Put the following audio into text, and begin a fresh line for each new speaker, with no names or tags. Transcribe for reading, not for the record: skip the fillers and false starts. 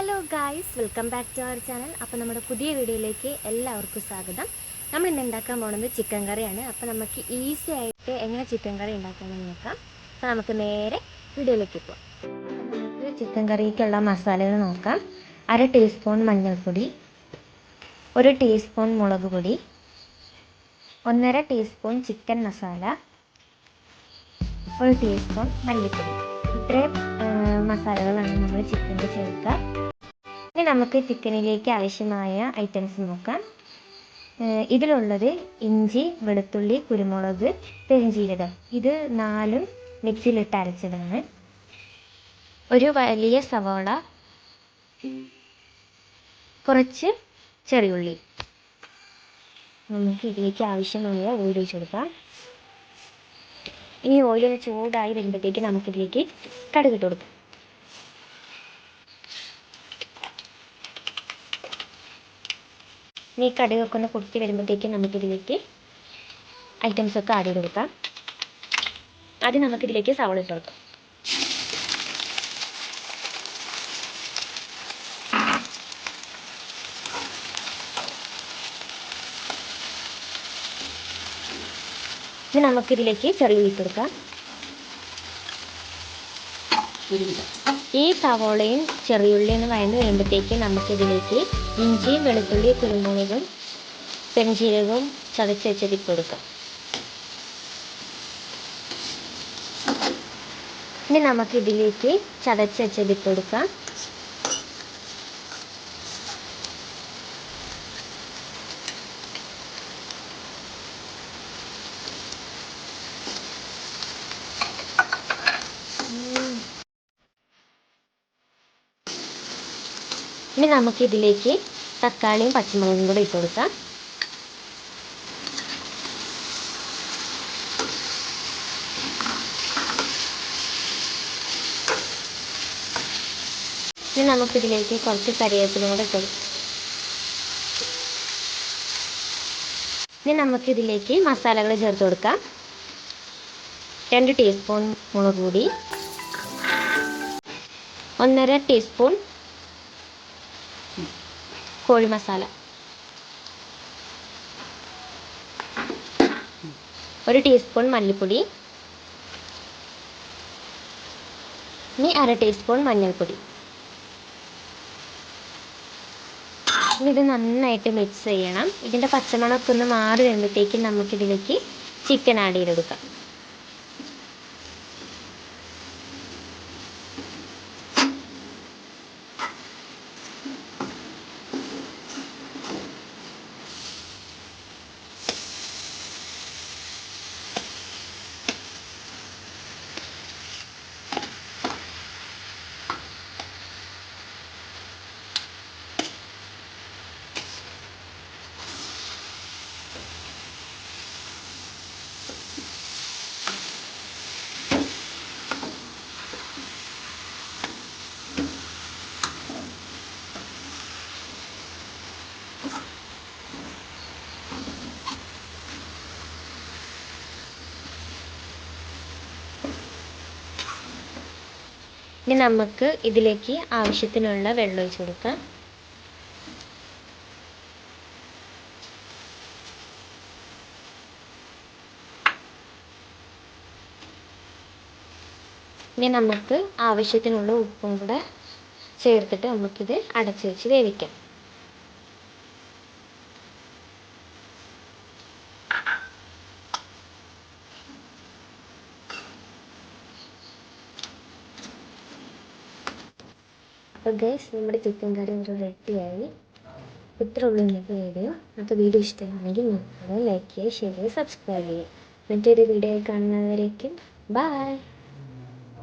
Hello guys, welcome back to our channel. അപ്പോൾ നമ്മുടെ പുതിയ വീഡിയോയിലേക്ക് എല്ലാവർക്കും സ്വാഗതം. നമ്മൾ ഇന്ന് ഉണ്ടാക്കാൻ പോകുന്നത് ചിക്കൻ കറിയാണ്. അപ്പോൾ നമുക്ക് ഈസി ആയിട്ട് എങ്ങനെ ചിക്കൻ കറി ഉണ്ടാക്കാമെന്ന് നോക്കാം. അപ്പോൾ നമുക്ക് നേരെ വീഡിയോയിലേക്ക് പോകാം. നമുക്ക് ചിക്കൻ കറിക്കുള്ള മസാലകൾ നോക്കാം. 1/2 ടീസ്പൂൺ മഞ്ഞൾപ്പൊടി, 1 ടീസ്പൂൺ മുളക് പൊടി, 1/2 ടീസ്പൂൺ ചിക്കൻ മസാല, 1 ടീസ്പൂൺ മല്ലിപ്പൊടി. ഇത്രയും മസാലകളാണ് നമ്മൾ ചിക്കനിൽ ചേർക്കുക. ഇനി നമുക്ക് ചിക്കനിലേക്ക് ആവശ്യമായ ഐറ്റംസ് നോക്കാം. ഇതിലുള്ളത് ഇഞ്ചി, വെളുത്തുള്ളി, കുരുമുളക്, പെരുംജീരകം. ഇത് 4 മിക്സിയിലിട്ട് അരച്ചതാണ്. ഒരു വലിയ സവാള, കുറച്ച് ചെറിയുള്ളി. നമുക്ക് ഇതിലേക്ക് ആവശ്യമായ ഓയിൽ ഒഴിച്ചെടുക്കാം. ഈ ഓയിൽ ചൂടായി വരുമ്പോഴത്തേക്ക് നമുക്കിതിലേക്ക് കടുക് ഇട്ട് കൊടുക്കാം. ഈ കടുകൊക്കെ ഒന്ന് പൊട്ടി വരുമ്പോഴത്തേക്ക് നമുക്കിതിലേക്ക് ഐറ്റംസൊക്കെ ആഡ് ചെയ്ത് കൊടുക്കാം. ആദ്യം നമുക്കിതിലേക്ക് സവാള ഇട്ട് കൊടുക്കാം. ഇനി നമുക്കിതിലേക്ക് ചെറിയുള്ളി ഇട്ട് കൊടുക്കാം. ഈ സവോളയും ചെറിയുള്ളിയും വഴന്ന് കഴിയുമ്പോഴത്തേക്ക് നമുക്കിതിലേക്ക് ഇഞ്ചിയും, വെളുത്തുള്ളി, കുരുമുളകും, പെരുംജീരകവും ചതച്ച് വെച്ചത് ഇട്ട് കൊടുക്കാം. ഇനി നമുക്കിതിലേക്ക് ചതച്ച് വെച്ചത് ഇട്ട് കൊടുക്കാം. ഇനി നമുക്കിതിലേക്ക് തക്കാളിയും പച്ചമുളകും കൂടെ ഇട്ട് കൊടുക്കാം. ഇനി നമുക്കിതിലേക്ക് കുറച്ച് കറിവേപ്പില കൂടെ ഇട്ട് കൊടുക്കാം. ഇനി നമുക്കിതിലേക്ക് മസാലകൾ ചേർത്ത് കൊടുക്കാം. 2 ടീസ്പൂൺ മുളക് പൊടി, 1/2 ടീസ്പൂൺ കോഴി മസാല, 1 ടീസ്പൂൺ മല്ലിപ്പൊടി, ഇനി 1/2 ടീസ്പൂൺ മഞ്ഞൾപ്പൊടി. ഇനി ഇത് നന്നായിട്ട് മിക്സ് ചെയ്യണം. ഇതിൻ്റെ പച്ചമണമൊക്കെ ഒന്ന് മാറി വരുമ്പോഴത്തേക്കും നമുക്കിതിലേക്ക് ചിക്കൻ ആഡ് ചെയ്ത് കൊടുക്കാം. ഇനി നമുക്ക് ഇതിലേക്ക് ആവശ്യത്തിനുള്ള വെള്ളം ഒഴിച്ച് കൊടുക്കാം. ഇനി നമുക്ക് ആവശ്യത്തിനുള്ള ഉപ്പും കൂടെ ചേർത്തിട്ട് നമുക്കിത് അടച്ച് വെച്ച് വേവിക്കാം. അപ്പോൾ ഗൈസ്, നമ്മുടെ ചിക്കൻ കറി ഒരു റെഡിയായി. ഇത്ര ഉള്ളൂ ഇന്നത്തെ വീഡിയോ. അപ്പോൾ വീഡിയോ ഇഷ്ടമാണെങ്കിൽ നിങ്ങൾ ലൈക്ക് ചെയ്യുക, ഷെയർ ചെയ്യുക, സബ്സ്ക്രൈബ് ചെയ്യുക. മറ്റൊരു വീഡിയോ കാണുന്നവരേക്കും ബൈ.